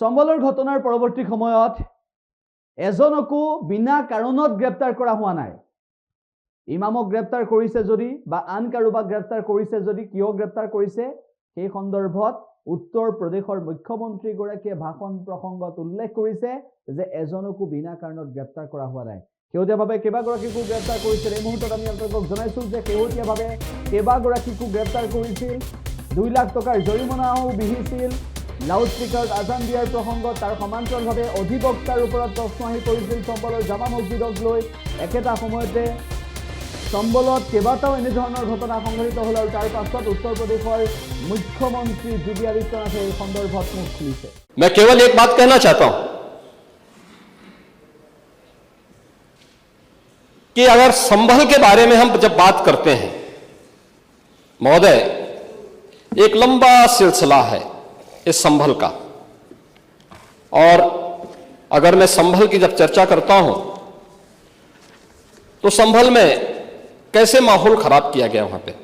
সম্বলৰ ঘটনাৰ পৰৱৰ্তী সময়ত এজনকো বিনা কাৰণত গ্ৰেপ্তাৰ কৰা হোৱা নাই। ইমামক গ্ৰেপ্তাৰ কৰিছে যদি বা আন কাৰোবাক গ্ৰেপ্তাৰ কৰিছে যদি কিয় গ্ৰেপ্তাৰ কৰিছে সেই সন্দৰ্ভত উত্তৰ প্ৰদেশৰ মুখ্যমন্ত্ৰী গৰাকীয়ে ভাষণ প্ৰসংগত উল্লেখ কৰিছে যে এজনকো বিনা কাৰণত গ্ৰেপ্তাৰ কৰা হোৱা নাই। শেহতীয়াভাৱে কেইবাগৰাকীকো গ্ৰেপ্তাৰ কৰিছিল। এই মুহূৰ্তত আমি আপোনালোকক জনাইছো যে শেহতীয়াভাৱে কেইবাগৰাকীকো গ্ৰেপ্তাৰ কৰিছিল। 2 লাখ টকাৰ জৰিমনাও বিহিছিল। লাউড স্পিকাৰত আজান দিয়াৰ প্ৰসংগত তাৰ সমান্তৰালভাৱে অধিবক্তাৰ ওপৰত প্ৰশ্ন আহি পৰিছিল সম্বলৰ জামা মছজিদক লৈ। একেটা সময়তে সম্বলত কেইবাটাও এনেধৰণৰ ঘটনা সংঘটিত হ'ল আৰু তাৰ পাছত উত্তৰ প্ৰদেশৰ মুখ্যমন্ত্ৰী যোগী আদিত্যনাথে এই সন্দৰ্ভত মুখ খুলিছে। मैं केवल एक बात कहना चाहता हूं कि अगर संभल के बारे में हम जब बात करते हैं महोदय, एक लंबा सिलसिला है इस संभल का, और अगर मैं संभल की जब चर्चा करता हूं तो संभल में कैसे माहौल खराब किया गया वहां पे।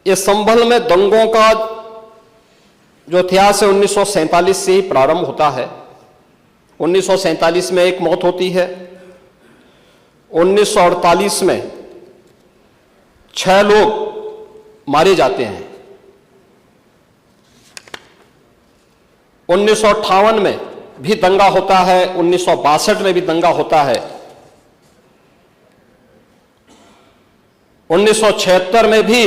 ये संभल में दंगों का जो इतिहास है 1947 से ही प्रारंभ होता है। 1947 में एक मौत होती है। 1948 में 6 लोग मारे जाते हैं। 1958 में भी दंगा होता है। 1962 में भी दंगा होता है। 1976 में भी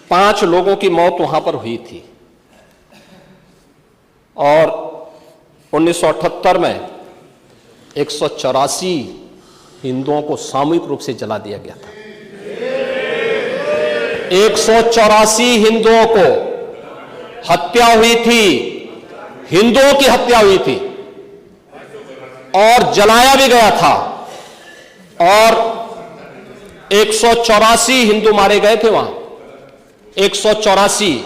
5 लोगों की मौत वहां पर हुई थी, और 1978 में 184 हिंदुओं को सामूहिक रूप से जला दिया गया था। 184 हिंदुओं को हत्या हुई थी, हिंदुओं की हत्या हुई थी और जलाया भी गया था, और 184 हिंदू मारे गए थे वहां। 184।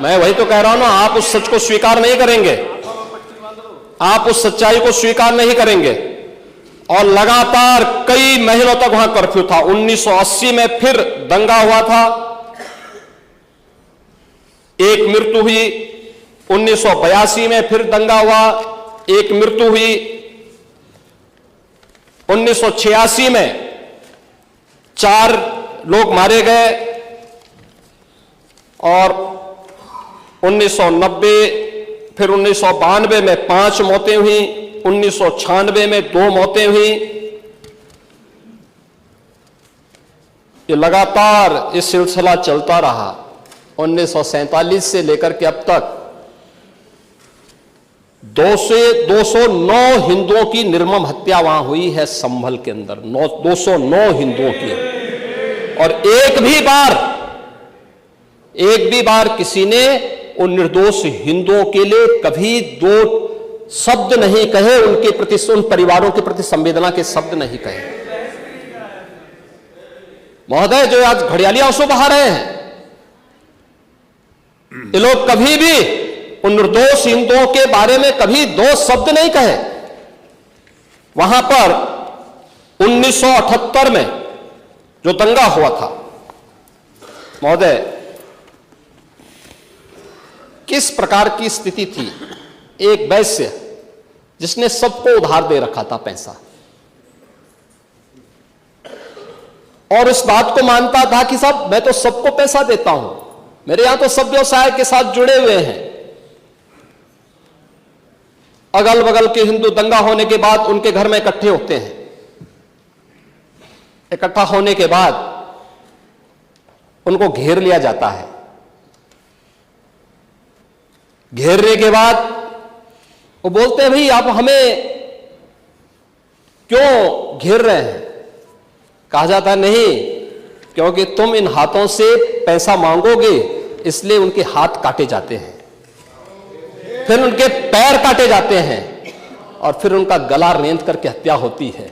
मैं वही तो कह रहा हूं ना, आप उस सच को स्वीकार नहीं करेंगे, आप उस सच्चाई को स्वीकार नहीं करेंगे। और लगातार कई महीनों तक वहां कर्फ्यू था। 1980 में फिर दंगा हुआ था, एक मृत्यु हुई। 1982 में फिर दंगा हुआ, एक मृत्यु हुई। 1986 में 4 लोग मारे गए, और 1990 फिर 1992 में 5 मौतें हुई। 1996 में 2 मौतें हुई। ये लगातार ये सिलसिला चलता रहा 1947 से लेकर के अब तक। 209 हिंदुओं की निर्मम हत्या वहां हुई है संभल के अंदर। 209 हिंदुओं की, और एक भी बार किसी ने उन निर्दोष हिंदुओं के लिए कभी 2 शब्द नहीं कहे, उनके प्रति, उन परिवारों के प्रति संवेदना के शब्द नहीं कहे। महोदय, जो आज घड़ियाली आंसू बहा रहे हैं, ये लोग कभी भी उन निर्दोष हिंदुओं के बारे में कभी 2 शब्द नहीं कहे। वहां पर 1978 में जो दंगा हुआ था महोदय, किस प्रकार की स्थिति थी। एक वैश्य जिसने सबको उधार दे रखा था पैसा, और इस बात को मानता था कि साहब मैं तो सबको पैसा देता हूं, मेरे यहां तो सब व्यवसाय के साथ जुड़े हुए हैं। अगल बगल के हिंदू दंगा होने के बाद उनके घर में इकट्ठे होते हैं। इकट्ठा होने के बाद उनको घेर लिया जाता है। घेरने के बाद वो बोलते हैं, भाई आप हमें क्यों घेर रहे हैं? कहा जाता है, नहीं, क्योंकि तुम इन हाथों से पैसा मांगोगे, इसलिए उनके हाथ काटे जाते हैं, फिर उनके पैर काटे जाते हैं, और फिर उनका गला रेंत करके हत्या होती है।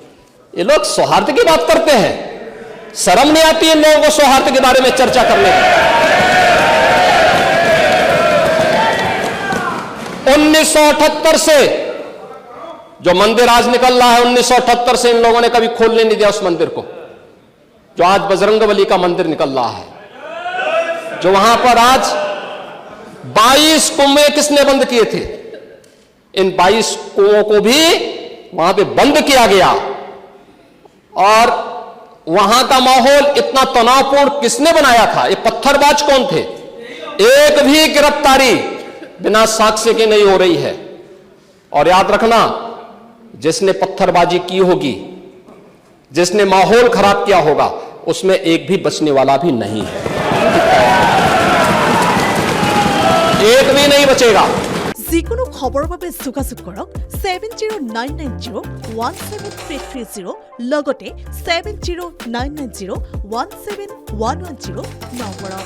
ये लोग सौहार्द की बात करते हैं। शर्म नहीं आती इन लोगों को सौहार्द के बारे में चर्चा करने की। 1978 से जो मंदिर आज निकल रहा है, 1978 से इन लोगों ने कभी खोलने नहीं दिया उस मंदिर को, जो आज बजरंगबली का मंदिर निकल रहा है। जो वहां पर आज 22 कुएं किसने बंद किए थे, इन 22 कुओं को भी वहां पे बंद किया गया। और वहां का माहौल इतना तनावपूर्ण किसने बनाया था? ये पत्थरबाज कौन थे? एक भी गिरफ्तारी बिना साक्ष्य के नहीं हो रही है। और याद रखना, जिसने पत्थरबाजी की होगी, जिसने माहौल खराब किया होगा, उसमें एक भी बचने वाला भी नहीं है, एक भी नहीं बचेगा। যিকোনো খবৰৰ বাবে যোগাযোগ কৰক 7099017330 লগতে 7099017110 নম্বৰত।